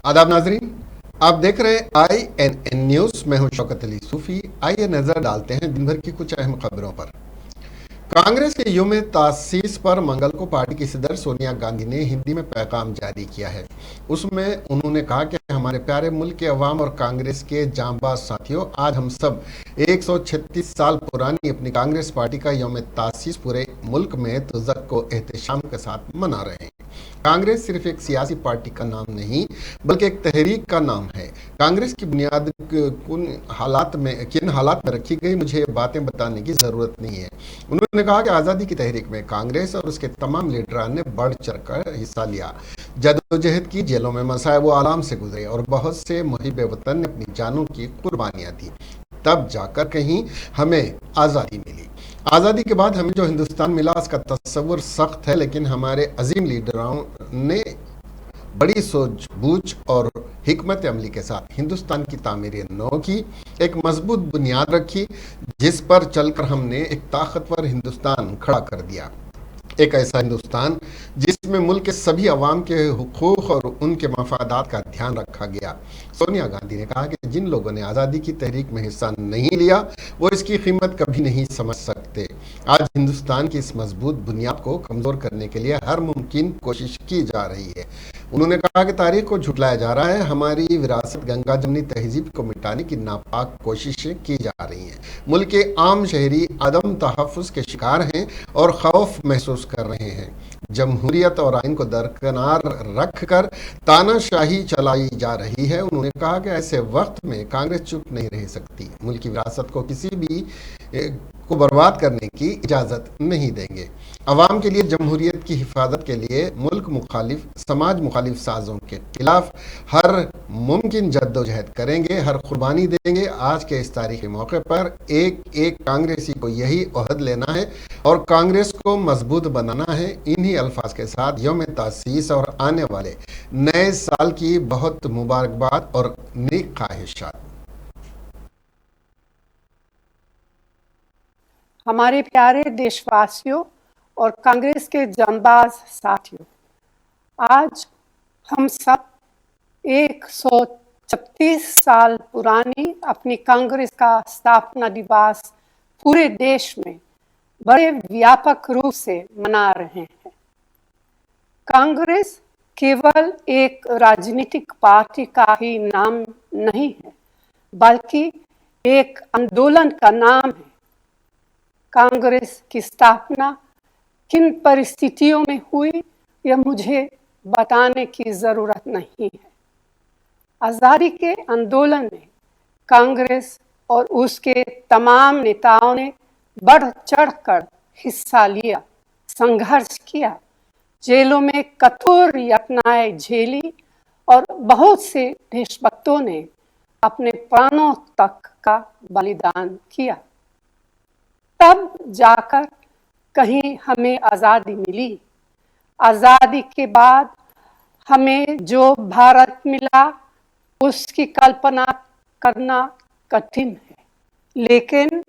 आदाब नाजरीन, आप देख रहे हैं INN न्यूज। मैं हूं शौकत अली सूफी। आइए नजर डालते हैं दिन भर की कुछ अहम खबरों पर। कांग्रेस के यौम तासीस पर मंगल को पार्टी की सदर सोनिया गांधी ने हिंदी में पैगाम जारी किया है। उसमें उन्होंने कहा कि हमारे प्यारे मुल्क के अवाम और कांग्रेस के जांबाज साथियों, आज हम सब 136 साल पुरानी अपनी कांग्रेस पार्टी का यौम तासीस पूरे मुल्क में तुज़क को एहतशाम के साथ मना रहे हैं। कांग्रेस सिर्फ एक सियासी पार्टी का नाम नहीं बल्कि एक तहरीक का नाम है। कांग्रेस की बुनियाद किन हालात में रखी गई, मुझे ये बातें बताने की ज़रूरत नहीं है। उन्होंने कहा कि आज़ादी की तहरीक में कांग्रेस और उसके तमाम लीडरान ने बढ़ चढ़कर हिस्सा लिया, जदोजहद की, जेलों में मसाइब व आलाम से गुजरे और बहुत से मुहिब वतन ने अपनी जानों की कुर्बानियाँ दी। तब जाकर कहीं हमें आज़ादी मिली। आज़ादी के बाद हमें जो हिंदुस्तान मिला उसका तस्वुर सख्त है, लेकिन हमारे अजीम लीडरों ने बड़ी सूझबूझ और हिकमत अमली के साथ हिंदुस्तान की तामीर नौ की, एक मजबूत बुनियाद रखी जिस पर चलकर हमने एक ताकतवर हिंदुस्तान खड़ा कर दिया। एक ऐसा हिंदुस्तान जिसमें मुल्क के सभी अवाम के हुकूक और उनके मफादात का ध्यान रखा गया। सोनिया गांधी ने कहा कि जिन लोगों ने आज़ादी की तहरीक में हिस्सा नहीं लिया वो इसकी कीमत कभी नहीं समझ सकते। आज हिंदुस्तान की इस मजबूत बुनियाद को कमज़ोर करने के लिए हर मुमकिन कोशिश की जा रही है। उन्होंने कहा कि तारीख को झुटलाया जा रहा है, हमारी विरासत गंगा जमनी तहजीब को मिटाने की नापाक कोशिशें की जा रही हैं। मुल्क के आम शहरी अदम तहफ़्फ़ुज़ के शिकार हैं और खौफ महसूस कर रहे हैं। जमहूरियत और आइन को दरकिनार रख कर तानाशाही चलाई जा रही है। उन्होंने कहा कि ऐसे वक्त में कांग्रेस चुप नहीं रह सकती। मुल्क की विरासत को किसी भी को बर्बाद करने की इजाज़त नहीं देंगे। अवाम के लिए, जमहूरियत की हिफाजत के लिए मुल्क मुखालिफ, समाज मुखालिफ साजों के खिलाफ हर मुमकिन जद्दोजहद करेंगे, हर कुर्बानी देंगे। आज के इस तारीखी मौके पर एक एक कांग्रेसी को यही ओहद लेना है और कांग्रेस को मजबूत बनाना है। इन्हीं अल्फाज के साथ यौम तासीस और आने वाले नए साल की बहुत मुबारकबाद और नेक ख्वाहिशात। हमारे प्यारे देशवासियों और कांग्रेस के जांबाज साथियों, आज हम सब 136 साल पुरानी अपनी कांग्रेस का स्थापना दिवस पूरे देश में बड़े व्यापक रूप से मना रहे हैं। कांग्रेस केवल एक राजनीतिक पार्टी का ही नाम नहीं है, बल्कि एक आंदोलन का नाम है। कांग्रेस की स्थापना किन परिस्थितियों में हुई यह मुझे बताने की जरूरत नहीं है। आज़ादी के आंदोलन में कांग्रेस और उसके तमाम नेताओं ने बढ़ चढ़कर हिस्सा लिया, संघर्ष किया, जेलों में कठोर यातनाएं झेली और बहुत से देशभक्तों ने अपने प्राणों तक का बलिदान किया। तब जाकर कहीं हमें आज़ादी मिली। आज़ादी के बाद हमें जो भारत मिला उसकी कल्पना करना कठिन है, लेकिन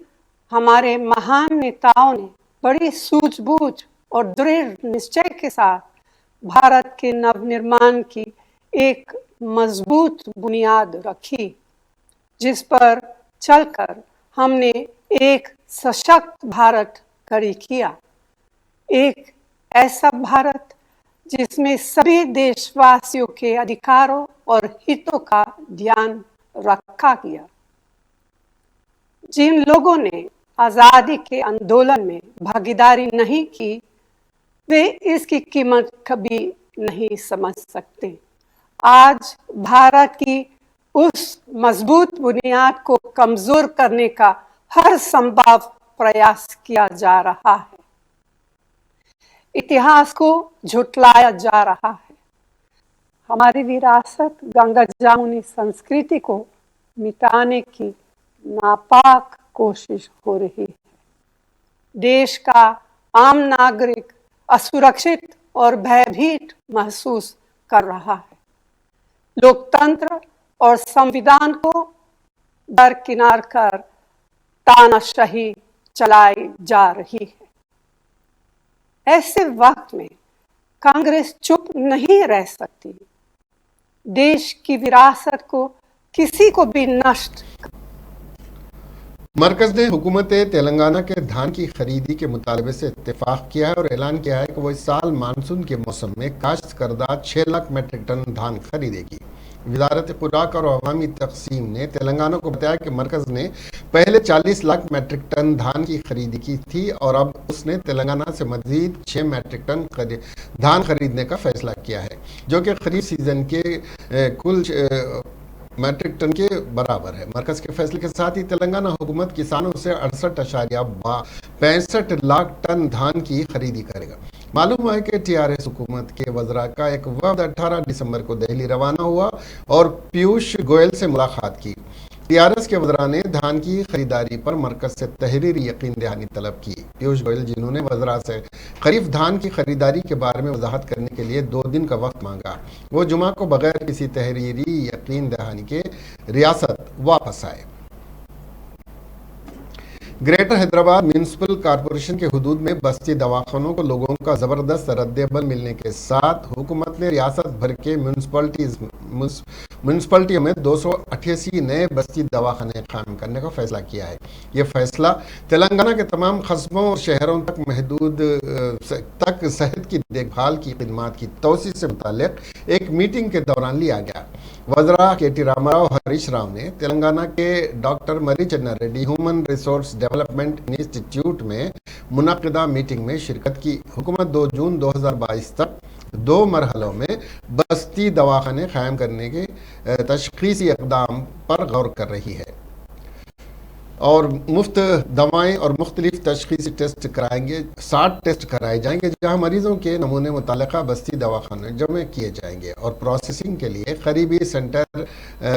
हमारे महान नेताओं ने बड़ी सूझबूझ और दृढ़ निश्चय के साथ भारत के नवनिर्माण की एक मजबूत बुनियाद रखी, जिस पर चलकर हमने एक सशक्त भारत खड़ी किया। एक ऐसा भारत जिसमें सभी देशवासियों के अधिकारों और हितों का ध्यान रखा गया। जिन लोगों ने आज़ादी के आंदोलन में भागीदारी नहीं की, वे इसकी कीमत कभी नहीं समझ सकते। आज भारत की उस मजबूत बुनियाद को कमजोर करने का हर संभव प्रयास किया जा रहा है। इतिहास को झुटलाया जा रहा है। हमारी विरासत गंगा जमुनी संस्कृति को मिटाने की नापाक कोशिश हो रही है। देश का आम नागरिक असुरक्षित और भयभीत महसूस कर रहा है। लोकतंत्र और संविधान को दरकिनार कर तानाशाही चलाई जा रही है। ऐसे वक्त में कांग्रेस चुप नहीं रह सकती। देश की विरासत को किसी को भी नष्ट। मरकज ने हुकूमत तेलंगाना के धान की खरीदी के मुतालबे से इत्तेफाक किया है और ऐलान किया है कि वो इस साल मानसून के मौसम में काश्त करदा 6 लाख मेट्रिक टन धान खरीदेगी। वजारत खुराक और अवामी तकसीम ने तेलंगाना को बताया कि मरकज ने पहले 40 लाख मेट्रिक टन धान की खरीदी की थी और अब उसने तेलंगाना से मजीद 6 मेट्रिक टन धान खरीदने का फैसला किया है, जो कि खरीफ सीजन के कुल मैट्रिक टन के बराबर है। मरकज के फैसले के साथ ही तेलंगाना हुकूमत किसानों से 68.65 लाख टन धान की खरीदी करेगा। मालूम हुआ है कि टीआरएस हुकूमत के वज़रा का एक वफ़द 18 दिसंबर को दिल्ली रवाना हुआ और पीयूष गोयल से मुलाकात की। टीआरएस के वज़रा ने धान की खरीदारी पर मरकज से तहरीरी यकीन दहानी तलब की। पीयूष गोयल, जिन्होंने वज़रा से खरीफ धान की खरीदारी के बारे में वजाहत करने के लिए 2 दिन का वक्त मांगा, वो जुमा को बगैर किसी तहरीरी यकीन दहानी के रियासत वापस आए। ग्रेटर हैदराबाद म्यूनिसिपल कॉरपोरेशन के हुदूद में बस्ती दवाखानों को लोगों का ज़बरदस्त रद्द-ए-अमल मिलने के साथ हुकूमत ने रियासत भर के म्यूनिसिपलिटियों में 288 नए बस्ती दवाखाने कायम करने का फैसला किया है। ये फैसला तेलंगाना के तमाम कस्बों और शहरों तक महदूद तक सेहत की देखभाल की खिदमात की तोसी से मुताल्लिक एक मीटिंग के दौरान लिया गया। वज़रा के.टी. रामाराव हरीश राव ने तेलंगाना के डॉक्टर मरी चन्ना Reddy human resource development institute में मुनक़िदा मीटिंग में शिरकत की। हुकूमत 2 जून 2022 तक 2 मरहलों में बस्ती दवाखाने कायम करने के तशख़ीसी इक़दाम पर गौर कर रही है और मुफ्त दवाएं और मुख्तलिफ तशख़ीसी टेस्ट कराएंगे। 60 टेस्ट कराए जाएंगे जहां मरीजों के नमूने मुतालिका बस्ती दवाखाने जमा किए जाएंगे और प्रोसेसिंग के लिए करीबी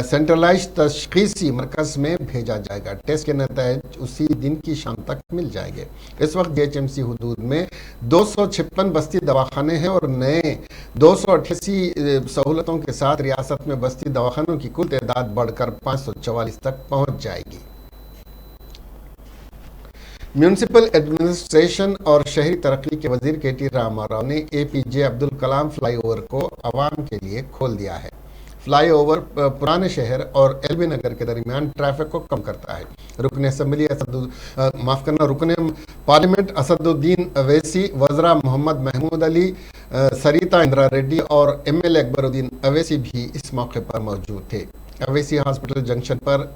सेंट्रलाइज्ड तशख़ीसी मरकज़ में भेजा जाएगा। टेस्ट के नतीजे उसी दिन की शाम तक मिल जाएंगे। इस वक्त DHMC हुदूद में 256 बस्ती दवाखाने हैं और नए 288 सहूलतों के साथ रियासत में बस्ती दवाखानों की कुल तादाद बढ़कर 544 तक पहुँच जाएगी। म्यूनिसिपल एडमिनिस्ट्रेशन और शहरी तरक्की के वजीर के.टी. रामाराव ने APJ अब्दुल कलाम फ्लाईओवर को आवाम के लिए खोल दिया है। फ्लाईओवर पुराने शहर और LB नगर के दरमियान ट्रैफिक को कम करता है। रुकन पार्लियामेंट असदुद्दीन अवैसी, वज़रा मोहम्मद महमूद अली, सरिता इंदिरा रेड्डी और MLA अकबरुद्दीन अवैसी भी इस मौके पर मौजूद थे। अवैसी हॉस्पिटल जंक्शन पर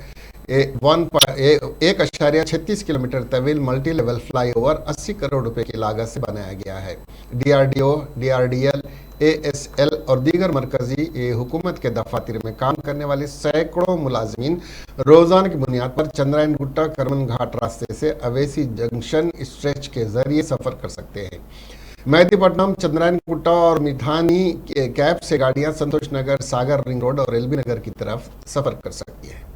1.36 किलोमीटर तवील मल्टी लेवल फ्लाईओवर 80 करोड़ रुपए की लागत से बनाया गया है। DRDO, DRDL, ASL और दीगर मरकजी हुकूमत के दफातर में काम करने वाले सैकड़ों मुलाजमीन रोजाना की बुनियाद पर चंद्रायन गुट्टा करमन घाट रास्ते से अवैसी जंक्शन स्ट्रेच के जरिए सफर कर सकते हैं। मेहदीपट्टनम, चंद्रायन गुट्टा और मिठानी कैब से गाड़ियां संतोष नगर, सागर रिंग रोड और LB नगर की तरफ सफर कर सकती है।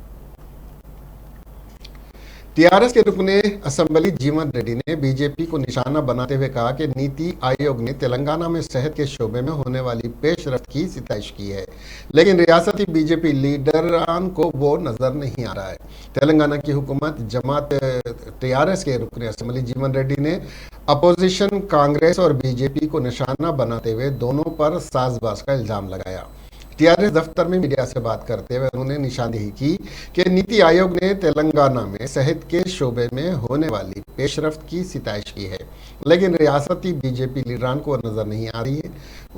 टीआरएस के रुकने असेंबली जीवन रेड्डी ने बीजेपी को निशाना बनाते हुए कहा कि नीति आयोग ने तेलंगाना में सेहत के शोबे में होने वाली पेशरफ्त की सिताइश की है, लेकिन रियासती बीजेपी लीडरान को वो नजर नहीं आ रहा है। तेलंगाना की हुकूमत जमात टीआरएस के रुकने असेंबली जीवन रेड्डी ने अपोजिशन कांग्रेस और बीजेपी को निशाना बनाते हुए दोनों पर साजबाज का इल्जाम लगाया। टीआरएस दफ्तर में मीडिया से बात करते हुए उन्होंने निशानदेही की कि नीति आयोग ने तेलंगाना में सेहत के शोबे में होने वाली पेशरफ्त की सिताइश की है, लेकिन रियासती बीजेपी लीडरान को नजर नहीं आ रही है।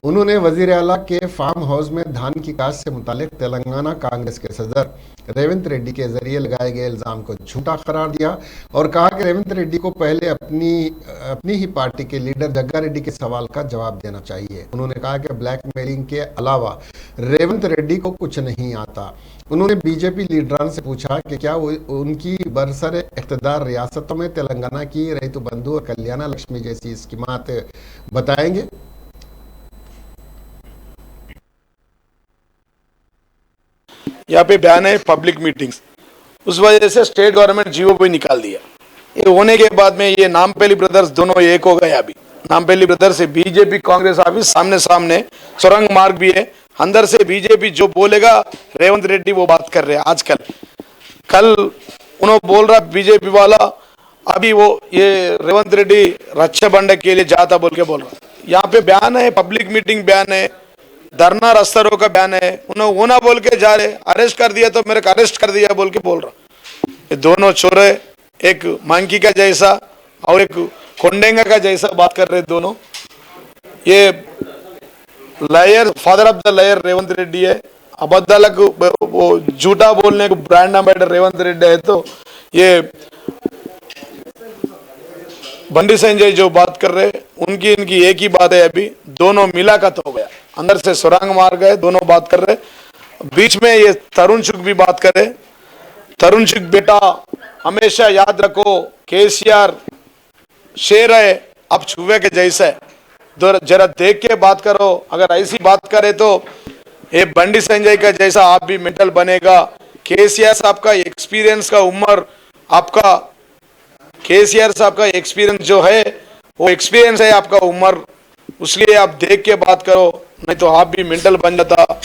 उन्होंने वजीर आला के फार्म हाउस में धान की काश्त से मुतालिक तेलंगाना कांग्रेस के सदर रेवंत रेड्डी के जरिए लगाए गए इल्जाम को झूठा करार दिया और कहा कि रेवंत रेड्डी को पहले अपनी ही पार्टी के लीडर जग्गा रेड्डी के सवाल का जवाब देना चाहिए। उन्होंने कहा कि ब्लैकमेलिंग के अलावा रेवंत रेड्डी को कुछ नहीं आता। उन्होंने बीजेपी लीडरान से पूछा कि क्या वो उनकी बरसर इख्तिदार रियासतों में तेलंगाना की रैतु बंधु और कल्याण लक्ष्मी जैसी स्कीमात बताएंगे। यहाँ पे बैन है पब्लिक मीटिंग्स, उस वजह से स्टेट गवर्नमेंट जीओ भी निकाल दिया। ये होने के बाद में ये नामपल्ली ब्रदर्स दोनों एक हो गए। अभी नामपल्ली ब्रदर्स से बीजेपी कांग्रेस ऑफिस सामने सामने, सुरंग मार्ग भी है, अंदर से बीजेपी जो बोलेगा रेवंत रेड्डी वो बात कर रहे हैं। आजकल कल उन्होंने बोल रहा बीजेपी वाला, अभी वो ये रेवंत रेड्डी रक्षा बंडे के लिए जाता बोल के बोल रहा। यहाँ पे बैन है, पब्लिक मीटिंग बैन है, धरना रास्ता रोका बयान है, उन्हें ओना बोल के जा रहे, अरेस्ट कर दिया तो मेरे को अरेस्ट कर दिया बोल के बोल रहा। ये दोनों छोरे एक मांकी का जैसा और एक कोंडेंगा का जैसा बात कर रहे दोनों। ये liar, father of the liar Revanth Reddy है, अबद्धाలకు वो झूठा बोलने को ब्रांड एम्बेसडर रेवंत रेड्डी है। तो ये बंडी संजय जो बात कर रहे उनकी इनकी एक ही बात है, अभी दोनों मिलाकत हो गया, अंदर से सुरंग मार गए, दोनों बात कर रहे। बीच में ये तरुण चुग भी बात करे। तरुण चुग बेटा हमेशा याद रखो, केसीआर शेर है, अब छुए के जैसा है, जरा देख के बात करो। अगर ऐसी बात करे तो ये बंडी संजय का जैसा आप भी मेंटल बनेगा। केसीआर साहब का एक्सपीरियंस का उम्र, आपका केसीआर साहब का एक्सपीरियंस जो है वो एक्सपीरियंस है आपका उम्र, उसलिए आप देख के बात करो, नहीं तो आप भी मेंटल बन जाता।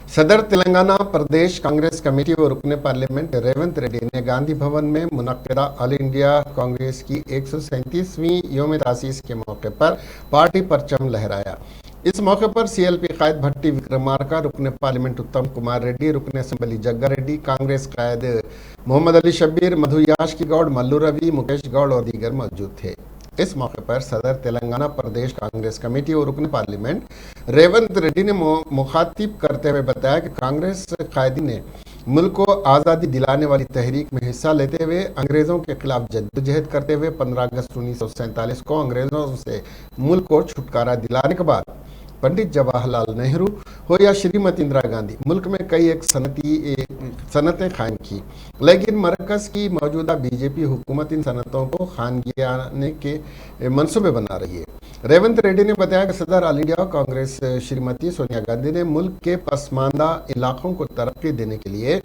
सदर तेलंगाना प्रदेश कांग्रेस कमेटी और रुकने पार्लियामेंट रेवंत रेड्डी ने गांधी भवन में मुनक्किदा ऑल इंडिया कांग्रेस की 137वीं यौम तासीस के मौके पर पार्टी परचम लहराया। इस मौके पर सीएलपी कायद भट्टी विक्रमार्का, रुकने पार्लियामेंट उत्तम कुमार रेड्डी, रुकने असेंबली जग्गा रेड्डी, कांग्रेस कायद मोहम्मद अली शब्बीर, मधु याशकी गौड़, मल्लू रवि, मुकेश गौड़ और दीगर मौजूद थे। इस मौके पर सदर तेलंगाना प्रदेश कांग्रेस कमेटी और रुकन पार्लियामेंट रेवंत रेड्डी ने मुखातिब करते हुए बताया कि कांग्रेस कायदी ने मुल्क को आज़ादी दिलाने वाली तहरीक में हिस्सा लेते हुए अंग्रेज़ों के खिलाफ जद्दोजहद करते हुए 15 अगस्त 1947 को अंग्रेज़ों से मुल्क को छुटकारा दिलाने के बाद पंडित जवाहरलाल नेहरू हो या श्रीमती इंदिरा गांधी मुल्क में कई एक सनतें कायम की, लेकिन मरकज़ की मौजूदा बीजेपी हुकूमत इन सनतों को खानगियाने के मंसूबे बना रही है। रेवंत रेड्डी ने बताया कि सदर ऑल इंडिया कांग्रेस श्रीमती सोनिया गांधी ने मुल्क के पसमानदा इलाकों को तरक्की देने के लिए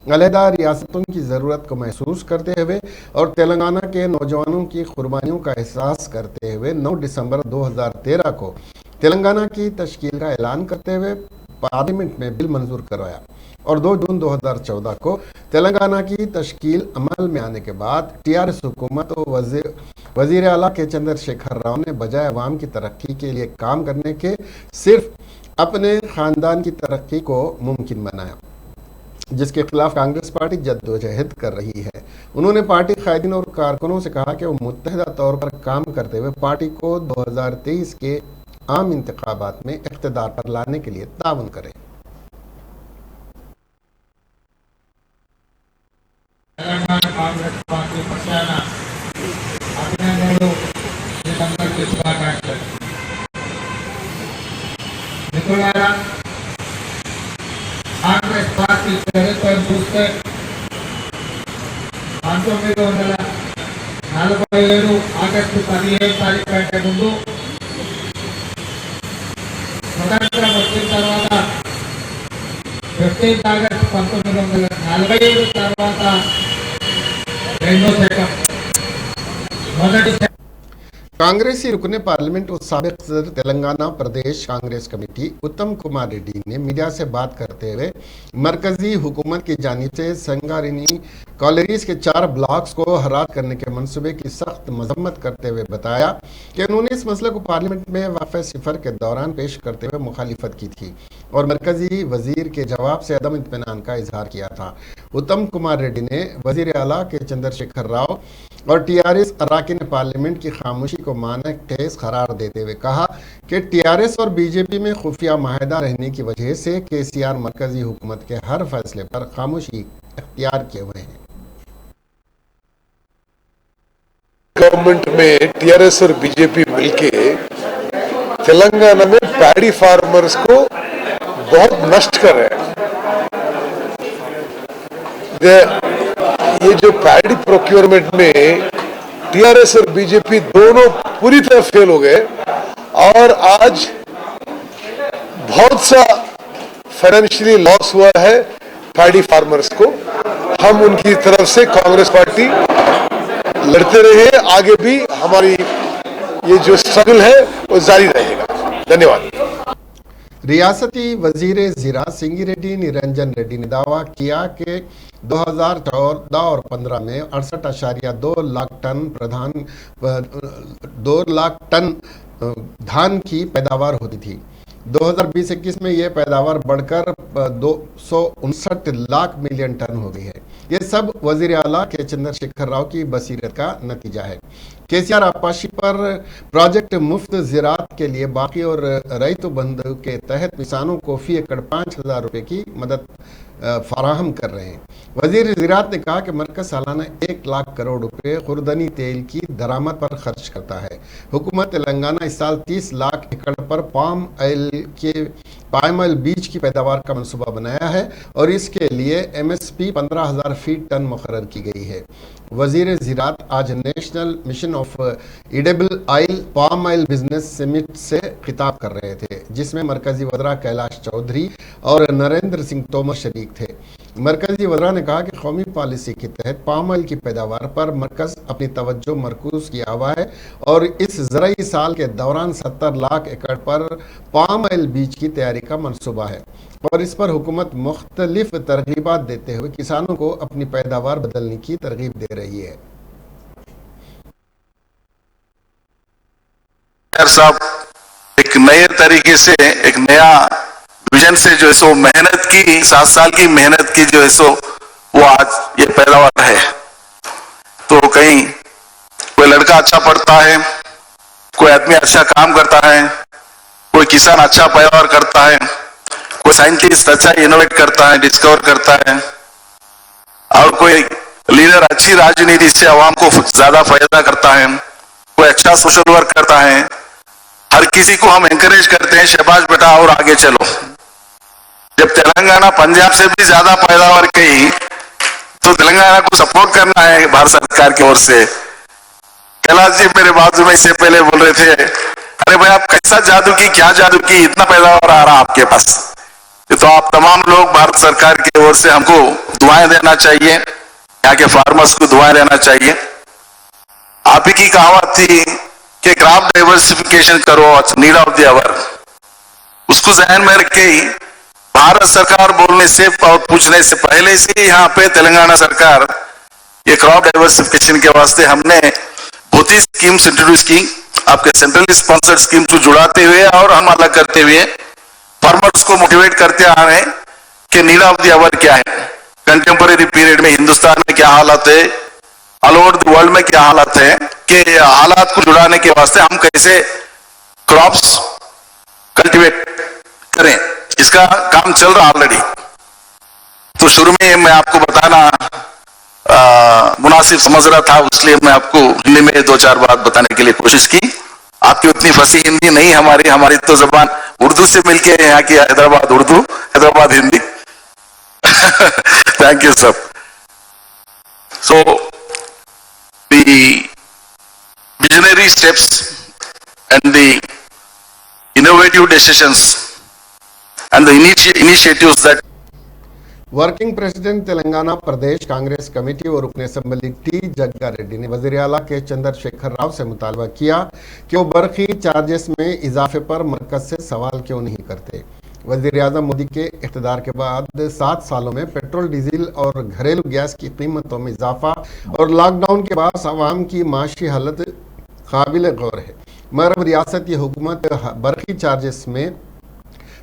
अलहदा रियासतों की ज़रूरत को महसूस करते हुए और तेलंगाना के नौजवानों की कुर्बानियों का एहसास करते हुए 9 दिसंबर 2013 को तेलंगाना की तश्कील का ऐलान करते हुए पार्लियामेंट में बिल मंजूर करवाया और 2 जून 2014 को तेलंगाना की तश्कील अमल में आने के बाद टीआरएस हुकूमत और वजीर आला के चंद्रशेखर राव ने बजाय अवाम की तरक्की के लिए काम करने के सिर्फ अपने ख़ानदान की तरक्की को मुमकिन बनाया, जिसके खिलाफ कांग्रेस पार्टी जद्दोजहद कर रही है। उन्होंने पार्टी कायदीन और कारकुनों से कहा कि वो मुत्तहिदा तौर पर काम करते हुए पार्टी को 2023 के आम इंतखाबात में इख्तिदार पर लाने के लिए ताउन करें। తెలంగాణ కాంగ్రెస్ పార్టీ పక్షాన అభినందనలు, మీకందరికీ శుభాకాంక్షలు. మిత్రులారా, కాంగ్రెస్ పార్టీ చరిత్రను చూస్తే 1947 ఆగస్టు 15 తారీఖు కంటే ముందు స్వతంత్రం వచ్చిన తర్వాత 15 ఆగస్టు 1947 తర్వాత రెండో శకం మొదటి कांग्रेसी रुकने पार्लियामेंट और साबिक सदर तेलंगाना प्रदेश कांग्रेस कमेटी उत्तम कुमार रेड्डी ने मीडिया से बात करते हुए मरकजी हुकूमत की जानिब से संगारिनी कॉलेरीज के 4 ब्लॉक्स को हरात करने के मंसूबे की सख्त मजम्मत करते हुए बताया कि उन्होंने इस मसले को पार्लियामेंट में वक़फ़े सिफर के दौरान पेश करते हुए मुखालिफत की थी और मरकजी वजीर के जवाब से अदम इत्मीनान का इजहार किया था। उत्तम कुमार रेड्डी ने वजीर आला के चंद्रशेखर राव और टीआरएस अरकान पार्लियामेंट की खामोशी को मानक ठेस करार देते हुए कहा कि टीआरएस और बीजेपी में खुफिया माहिदा रहने की वजह से केसीआर मरकजी हुकूमत के हर फैसले पर खामोशी इख्तियार किए हुए हैं। गवर्नमेंट में टीआरएस और बीजेपी मिलके तेलंगाना में पैडी फार्मर्स को बहुत नष्ट कर रहे हैं। ये जो पैडी प्रोक्योरमेंट में टीआरएस और बीजेपी दोनों पूरी तरह फेल हो गए और आज बहुत सा फाइनेंशियली लॉस हुआ है पैडी फार्मर्स को। हम उनकी तरफ से कांग्रेस पार्टी लड़ते रहे, आगे भी हमारी ये जो स्ट्रगल है वो जारी रहेगा। धन्यवाद। रियासती वजीर ज़राअत सिंगी रेड्डी निरंजन रेड्डी ने दावा किया कि 2014 और 15 में 68.2 लाख टन धान की पैदावार होती थी, 2020-21 में ये पैदावार बढ़कर 259 लाख मिलियन टन हो गई है। ये सब वजीर आला के चंद्रशेखर राव की बसीरत का नतीजा है। केसीआर आपाशी पर प्रोजेक्ट मुफ्त ज़राअत के लिए बाकी और रैतु बंधु के तहत किसानों को फी एकड़ 5,000 रुपये की मदद फराहम कर रहे हैं। वजीर ज़राअत ने कहा कि मरकज़ सालाना 1 लाख करोड़ रुपए खुर्दनी तेल की दरामद पर खर्च करता है। हुकूमत तेलंगाना इस साल 30 लाख एकड़ पर पाम ऑयल बीज की पैदावार का मनसूबा बनाया है और इसके लिए MSP 15,000 फीट टन मुकर्रर की गई है। वजीर ज़राअत आज national mission of edible oil palm oil business summit से खिताब कर रहे थे, जिसमें मरकजी वज़रा कैलाश चौधरी और नरेंद्र सिंह तोमर शरीक थे। मरकजी वज़रा ने कहा कि कौमी पॉलिसी के तहत पाम ऑयल की पैदावार पर मरकज़ अपनी तवज्जो मरकूज किया हुआ है और इस ज़राई साल के दौरान 70 लाख एकड़ पर पाम ऑयल बीज की तैयारी का मनसूबा है और इस पर हुकूमत मुख्तलिफ तरगीबात देते हुए किसानों को अपनी पैदावार बदलने की तरगीब दे रही है। साहब एक नए तरीके से, एक नया विजन से जो है सो मेहनत की, 7 साल की मेहनत की जो है सो वो आज ये पैदावार है। तो कहीं कोई लड़का अच्छा पढ़ता है, कोई आदमी अच्छा काम करता है, कोई किसान अच्छा पैदावार करता है, कोई साइंटिस्ट अच्छा इनोवेट करता है, डिस्कवर करता है, और कोई लीडर अच्छी राजनीति से आवाम को ज्यादा फायदा करता है, कोई अच्छा सोशल वर्क करता है। हर किसी को हम एनकरेज करते हैं, शाबाश बेटा और आगे चलो। जब तेलंगाना पंजाब से भी ज्यादा पैदावार की तो तेलंगाना को सपोर्ट करना है भारत सरकार की ओर से। कैलाश जी मेरे बाजू में इससे पहले बोल रहे थे, अरे भाई आप कैसा जादू की, क्या जादू की, इतना पैदावार आ रहा आपके पास। तो आप तमाम लोग भारत सरकार की ओर से हमको दुआएं देना चाहिए, यहाँ के फार्मर्स को दुआएं देना चाहिए। आप ही की कहावत थी कि क्रॉप डाइवर्सिफिकेशन करो, नीड ऑफ द आवर। उसको ध्यान में रख के ही भारत सरकार बोलने से और पूछने से पहले से यहाँ पे तेलंगाना सरकार ये क्रॉप डाइवर्सिफिकेशन के वास्ते हमने बहुत ही स्कीम्स इंट्रोड्यूस की, आपके सेंट्रली स्पॉन्सर्ड स्कीम को जुड़ाते हुए और हम अलग करते हुए फार्मर्स को मोटिवेट करते आ रहे हैं कि नीड ऑफ द आवर क्या है, कंटेम्परेरी पीरियड में हिंदुस्तान में क्या हालत है, ऑल ओवर द वर्ल्ड में क्या हालत है, कि हालात को जुड़ाने के वास्ते हम कैसे क्रॉप्स कल्टीवेट करें। इसका काम चल रहा ऑलरेडी। तो शुरू में मैं आपको बताना मुनासिब समझ रहा था, इसलिए मैं आपको हिंदी में 2-4 बात बताने के लिए कोशिश की। आपकी उतनी फसी हिंदी नहीं, हमारी तो जबान उर्दू से मिलके यहाँ की Hyderabad Urdu, Hyderabad Hindi. Thank you sir. So the visionary steps and the innovative decisions and the initiatives that working president Telangana Pradesh Congress committee और रुकन असेंबली टी जग्गा रेड्डी ने वज़ीर आला के चंद्रशेखर राव से मुतालबा किया कि वो बरकी चार्जेस में इजाफे पर मरकज से सवाल क्यों नहीं करते। वज़ीर आज़म मोदी के इक़्तिदार के बाद 7 सालों में पेट्रोल, डीजल और घरेलू गैस की कीमतों में इजाफा और लॉकडाउन के बाद आवाम की माशी हालत काबिल गौर है, मगर रियासत की हुकूमत बरकी चार्जेस में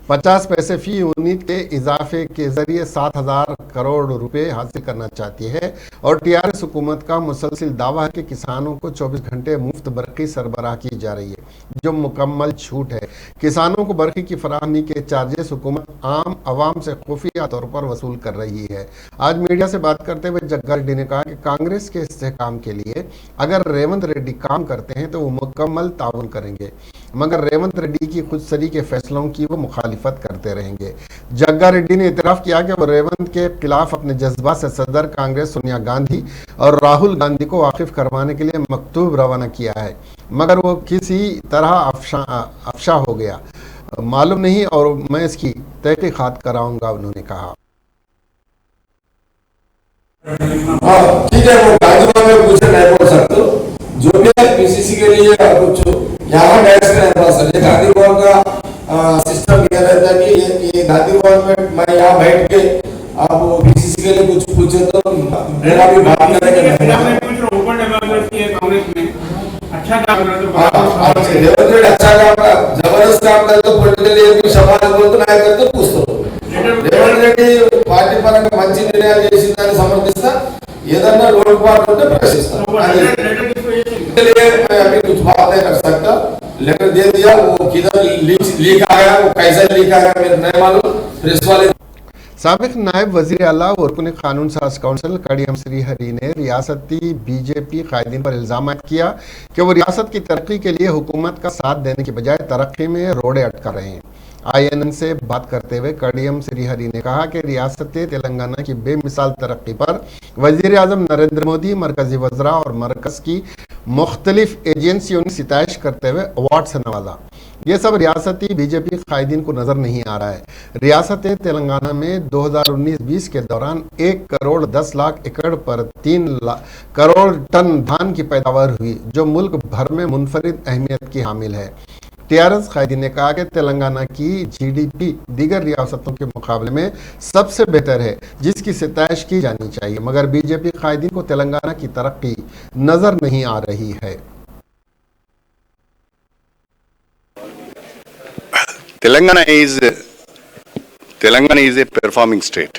50 पैसे फी यूनिट के इजाफे के जरिए 7,000 करोड़ रुपए हासिल करना चाहती है और टीआरएस हुकूमत का मुसलसिल दावा है कि किसानों को 24 घंटे मुफ्त बरकी सरबराह की जा रही है, जो मुकम्मल झूठ है। किसानों को बरकी की फराहमी के चार्जेस हुकूमत आम आवाम से खुफिया तौर पर वसूल कर रही है। आज मीडिया से बात करते हुए जग्गा रेड्डी ने कहा कि कांग्रेस के इस्तेहकाम के लिए अगर रेवंत रेड्डी काम करते हैं तो वो मुकम्मल ताउन करेंगे, मगर रेवंत रेड्डी की खुदसरी के फैसलों की वो मुखालिफत करते रहेंगे। जग्गा रेड्डी ने इतराफ़ किया कि वो रेवंत के खिलाफ अपने जज्बा से सदर कांग्रेस सोनिया गांधी और राहुल गांधी को वाकिफ करवाने के लिए मकतूब रवाना किया है, मगर वो किसी तरह अफशा हो गया, मालूम नहीं और मैं इसकी तहकीकात कराऊंगा, उन्होंने कहा। ठीक है, वो गाजीपुर में पूछे नहीं बोल सकते, जो भी है पीसीसी के लिए कुछ यहाँ डायरेक्शन है बस। ये गांधी भवन का सिस्टम ये रहता है कि ये गांधी भवन में मैं यहाँ बैठ के आप पीसीसी के लिए कुछ पूछे तो मेरा भी बात करेंगे। ओपन डेमोक्रेसी है कांग्रेस में, अच्छा काम कर रहे हो, अच्छा काम, जबरदस्त काम कर तो पॉलिटिकली ఉంటే ప్రశ్నిస్తాను इसके लिए मैं अभी कुछ बात नहीं कर सकता लेटर दे दिया वो किधर लीक आया वो कैसे लीक आया मेरे नहीं मालूम प्रेस वाले साबिक नायब वजीर आला और रुकन कानून साज कौंसिल कड़ियम श्रीहरि ने रियासती बीजेपी कायदीन पर इल्जाम किया कि वो रियासत की तरक्की के लिए हुकूमत का साथ देने के बजाय तरक्की में रोड़े अटका रहे हैं। INN से बात करते हुए कड़ियम श्रीहरि ने कहा कि रियासत तेलंगाना की बेमिसाल तरक्की पर वजीर आजम नरेंद्र मोदी, मरकजी वज़रा और मरकज की मुख्तलिफ एजेंसियों ने सिताइश करते हुए अवार्ड से नवाजा। ये सब रियासती बीजेपी कायदीन को नजर नहीं आ रहा है। रियासत तेलंगाना में 2019-20 के दौरान 1 करोड़ 10 लाख एकड़ पर 3 करोड़ टन धान की पैदावार हुई, जो मुल्क भर में मुनफरिद अहमियत की हामिल है। TRS कायदीन ने कहा कि तेलंगाना की GDP दीगर रियासतों के मुकाबले में सबसे बेहतर है, जिसकी सिताइश की जानी चाहिए, मगर बीजेपी कायदीन को तेलंगाना की तरक्की नजर नहीं आ रही है। Telangana is a performing state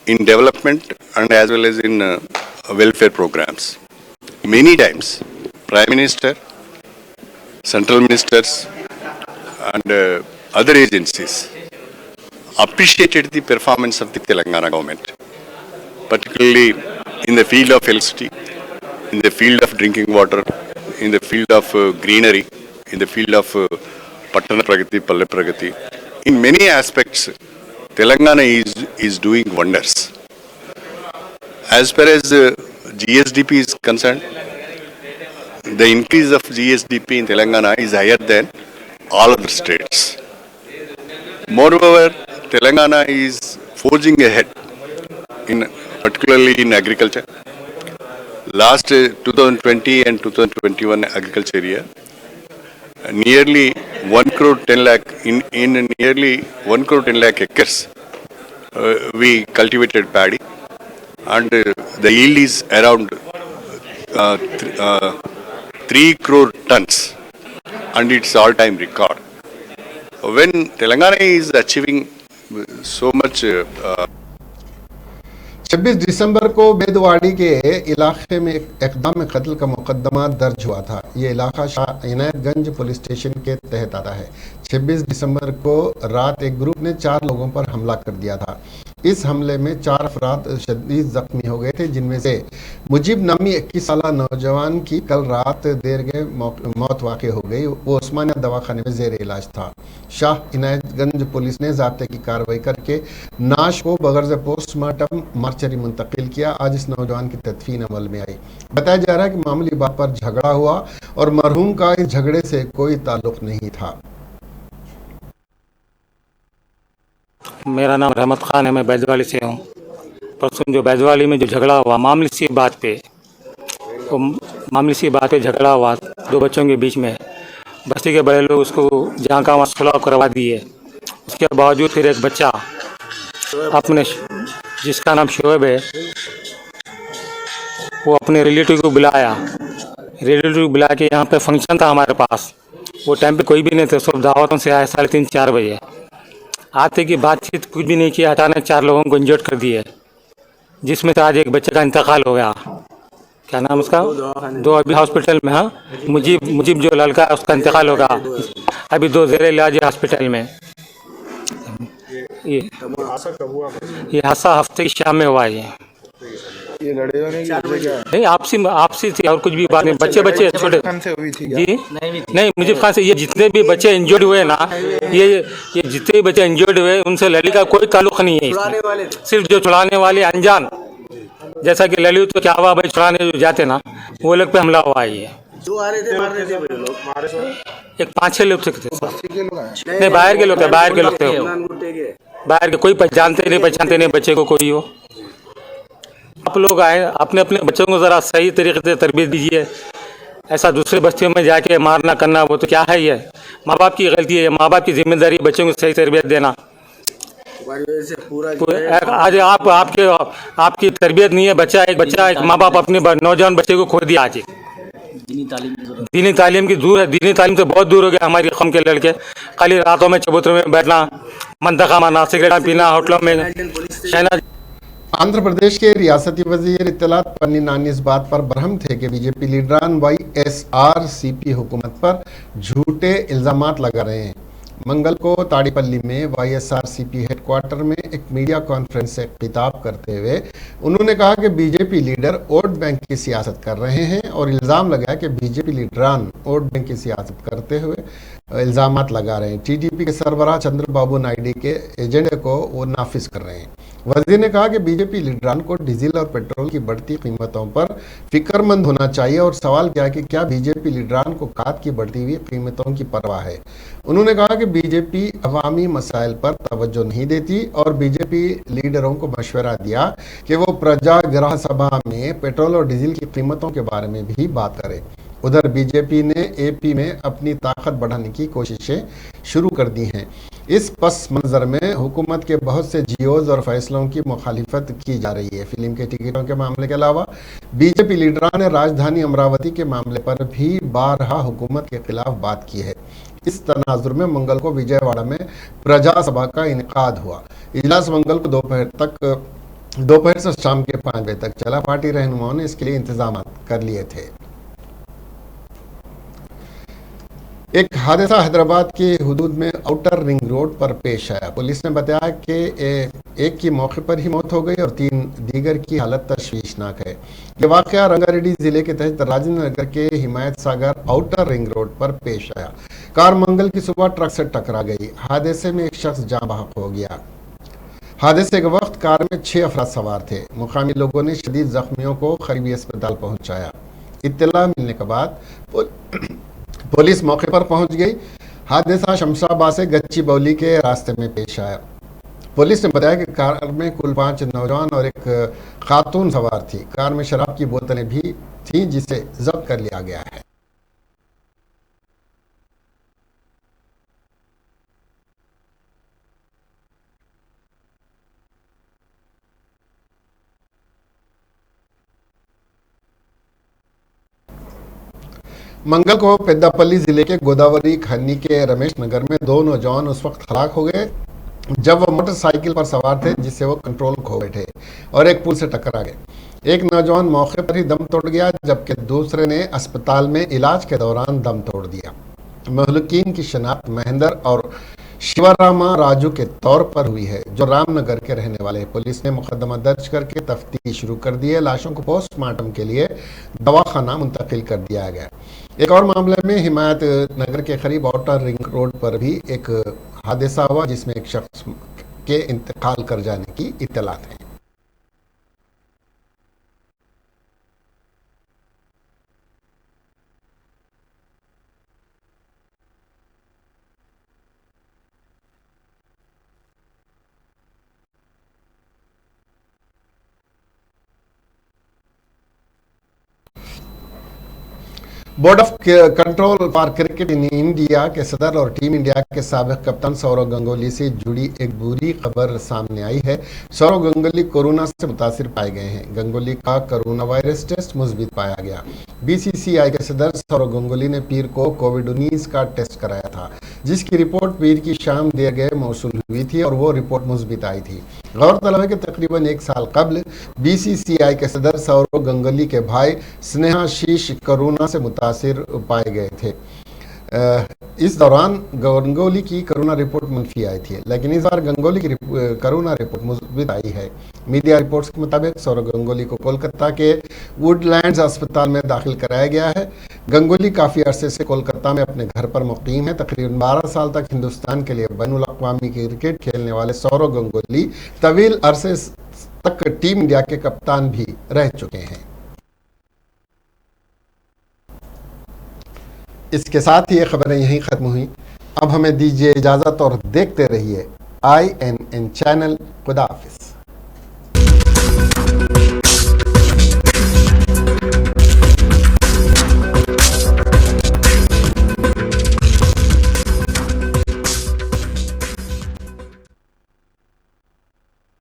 in development and as well as in welfare programs. Many times, Prime Minister, Central Ministers and other agencies appreciated the performance of the Telangana government, particularly in the field of electricity, in the field of drinking water, in the field of greenery, in the field of Pattana Pragati, Palle Pragati. In many aspects, Telangana is doing wonders. As far as GSDP is concerned, the increase of GSDP in Telangana is higher than all other states. Moreover, Telangana is forging ahead, particularly in agriculture. Last 2020 and 2021 agriculture year, nearly 1 crore 10 lakh in nearly 1 crore 10 lakh acres we cultivated paddy, and the yield is around 3 crore tons, and it's all-time record. When Telangana is achieving so much 26 दिसंबर को बेदवाड़ी के इलाके में इक़दाम कत्ल का मुकदमा दर्ज हुआ था। ये इलाका शाह इनायतगंज पुलिस स्टेशन के तहत आता है। 26 दिसंबर को रात एक ग्रुप ने 4 लोगों पर हमला कर दिया था। इस हमले में 4 अफराद शदीद जख्मी हो गए थे, जिनमें से मुजीब नामी 21 साल नौजवान की कल रात देर के मौत वाक़ हो गई। वो उस्मानिया दवाखाने में ज़ेर इलाज था। शाह इनायतगंज पुलिस ने ज़ाब्ते की कार्रवाई करके नाश को बगैर पोस्टमार्टम मार्चरी मुंतकिल किया। आज इस नौजवान की तदफीन अमल में आई। बताया जा रहा है कि मामूली बात पर झगड़ा हुआ और मरहूम का इस झगड़े से कोई ताल्लुक नहीं था। मेरा नाम रहमत खान है, मैं बैजवाली से हूँ। परसों जो बैजवाली में जो झगड़ा हुआ मामूली सी बात पे झगड़ा हुआ 2 बच्चों के बीच में, बस्ती के बड़े लोग उसको जहाँ का वहाँ सुलह करवा दिए। उसके बावजूद फिर एक बच्चा अपने जिसका नाम शोएब है, वो अपने रिलेटिव को बुलाया। रिलेटिव बुला के यहाँ पे फंक्शन था हमारे पास। वो टाइम पे कोई भी नहीं था, सब दावतों से आए 3:30-4 बजे। आते की बातचीत कुछ भी नहीं किया, अचानक 4 लोगों को इंजर्ड कर दिए, जिसमें से आज एक बच्चे का इंतकाल हो गया। क्या नाम उसका? 2 अभी हॉस्पिटल में। हाँ, मुजीब जो लड़का है उसका इंतकाल होगा। अभी 2 ज़ेर इलाज है हॉस्पिटल में। ये हादसा हफ्ते की शाम में हुआ है। ये लड़े नहीं, आपसी थी और कुछ भी बात नहीं। बच्चे छोटे जी नहीं, मुझे खान से ये जितने भी बच्चे इंजर्ड हुए ना, ये जितने भी बच्चे इंजर्ड हुए उनसे लली का कोई ताल्लुक नहीं है। सिर्फ जो छुड़ाने वाले अनजान, जैसा कि लली तो क्या हुआ भाई, छुड़ाने जो जाते ना वो लोग पे हमला हुआ है। ये जो आ रहे थे मार रहे थे लोग, एक 5-6 लोग थे। नहीं, बाहर के लोग थे, बाहर के कोई जानते नहीं पहचानते नहीं बच्चे को कोई हो। आप लोग आए, अपने अपने बच्चों को ज़रा सही तरीके से तरबियत दीजिए। ऐसा दूसरे बस्तियों में जाके मारना करना वो तो क्या है, ये माँ बाप की गलती है। माँ बाप की जिम्मेदारी बच्चों को सही तरबियत देना। आज आपकी तरबियत नहीं है, एक माँ बाप अपने नौजवान बच्चे को खो दिया। आज दीनी तालीम की दूर है, दीनी तालीम से बहुत दूर हो गया हमारी कौम के लड़के। खाली रातों में चबूतरों में बैठना, मंतखा मारना, सिगरेट पीना, होटलों में शहनाज। आंध्र प्रदेश के रियासती वजीर इत्तलात पन्नी नानी इस बात पर बरहम थे कि बीजेपी लीडरान वाईएसआरसीपी हुकूमत पर झूठे इल्जामात लगा रहे हैं। मंगल को ताड़ीपल्ली में वाईएसआरसीपी हेडक्वार्टर में एक मीडिया कॉन्फ्रेंस से खिताब करते हुए उन्होंने कहा कि बीजेपी लीडर वोट बैंक की सियासत कर रहे हैं और इल्ज़ाम लगाया कि बीजेपी लीडरान वोट बैंक की सियासत करते हुए इल्ज़ामात लगा रहे हैं। टीडीपी के सरबराह चंद्रबाबू नायडू के एजेंडे को वो नाफिज कर रहे हैं। वजीर ने कहा कि बीजेपी लीडरान को डीजल और पेट्रोल की बढ़ती कीमतों पर फिक्रमंद होना चाहिए और सवाल किया कि क्या बीजेपी लीडरान को खाद की बढ़ती हुई कीमतों की परवाह है। उन्होंने कहा कि बीजेपी अवामी मसाइल पर तवज्जो नहीं देती और बीजेपी लीडरों को मशवरा दिया कि वो प्रजा ग्राह सभा में पेट्रोल और डीजल की कीमतों के बारे में भी बात करें। उधर बीजेपी ने एपी में अपनी ताकत बढ़ाने की कोशिशें शुरू कर दी हैं। इस पस मंजर में हुकूमत के बहुत से जियोज और फैसलों की मुखालिफत की जा रही है। फिल्म के टिकटों के मामले के अलावा बीजेपी लीडरान ने राजधानी अमरावती के मामले पर भी बारहा हुकूमत के खिलाफ बात की है। इस तनाजुर में मंगल को विजयवाड़ा में प्रजा सभा का इनेकाद हुआ। इजलास मंगल को दोपहर से शाम के 5 बजे तक चला। पार्टी रहनुमाओं ने इसके लिए इंतजाम कर लिए थे। एक हादसा हैदराबाद के हुदूद में आउटर रिंग रोड पर पेश आया। पुलिस ने बताया कि एक की मौके पर ही मौत हो गई और 3 दीगर की हालत तशवीशनाक है। ये वाकया रंगारेड्डी जिले के तहत राजेंद्र नगर के Himayat Sagar outer ring road पर पेश आया। कार मंगल की सुबह ट्रक से टकरा गई। हादसे में एक शख्स जाँ बहक हो गया। हादसे के वक्त कार में 6 अफराद सवार थे। मुकामी लोगों ने शदीद जख्मियों को करीबी अस्पताल पहुंचाया। इत्तला मिलने के बाद पुलिस मौके पर पहुंच गई। हादसा शमशाबाद से गच्ची बौली के रास्ते में पेश आया। पुलिस ने बताया कि कार में कुल 5 नौजवान और एक खातून सवार थी। कार में शराब की बोतलें भी थीं जिसे जब्त कर लिया गया है। मंगल को पेद्दापल्ली जिले के गोदावरी खन्नी के रमेश नगर में 2 नौजवान उस वक्त हलाक हो गए जब वो मोटरसाइकिल पर सवार थे जिससे वो कंट्रोल खो बैठे और एक पुल से टकरा गए। एक नौजवान मौके पर ही दम तोड़ गया जबकि दूसरे ने अस्पताल में इलाज के दौरान दम तोड़ दिया। महलूकीन की शनाख्त महेंद्र और शिवरामा राजू के तौर पर हुई है जो रामनगर के रहने वाले। पुलिस ने मुकदमा दर्ज करके तफ्तीश शुरू कर दी है। लाशों को पोस्टमार्टम के लिए दवाखाना मुंतकिल कर दिया गया। एक और मामले में हिमायत नगर के करीब आउटर रिंग रोड पर भी एक हादसा हुआ जिसमें एक शख्स के इंतकाल कर जाने की इत्तलात है। Board of control for cricket in India के सदर और टीम इंडिया के साबिक कप्तान सौरव गंगोली से जुड़ी एक बुरी खबर सामने आई है। सौरव गंगोली कोरोना से मुतासिर पाए गए हैं। गंगोली का कोरोना वायरस टेस्ट मुस्बित पाया गया। बीसीसीआई के सदर सौरव गंगोली ने पीर को कोविड-19 का टेस्ट कराया था जिसकी रिपोर्ट पीर की शाम दिए गए मौसूल हुई थी और वो रिपोर्ट मुस्बित आई थी। गौरतलब है कि तकरीबन 1 साल कबल बीसीसीआई के सदर सौरव गंगोली के भाई स्नेहाशीष कोरोना से मुतासिर पाए गए थे। इस दौरान गंगोली की कोरोना रिपोर्ट मुनफी आई थी, लेकिन इस बार गंगोली की कोरोना रिपोर्ट मुस्बित आई है। मीडिया रिपोर्ट्स के मुताबिक सौरव गंगोली को कोलकाता के वुडलैंड्स अस्पताल में दाखिल कराया गया है। गंगोली काफ़ी अरसे से कोलकाता में अपने घर पर मुकीम है। तकरीबन 12 साल तक हिंदुस्तान के लिए बैनुल अक़वामी क्रिकेट खेलने वाले सौरव गंगोली तवील अरसे तक टीम इंडिया के कप्तान भी रह चुके हैं। इसके साथ ही ये खबरें यहीं ख़त्म हुई। अब हमें दीजिए इजाज़त और देखते रहिए INN चैनल। खुदा हाफिज़।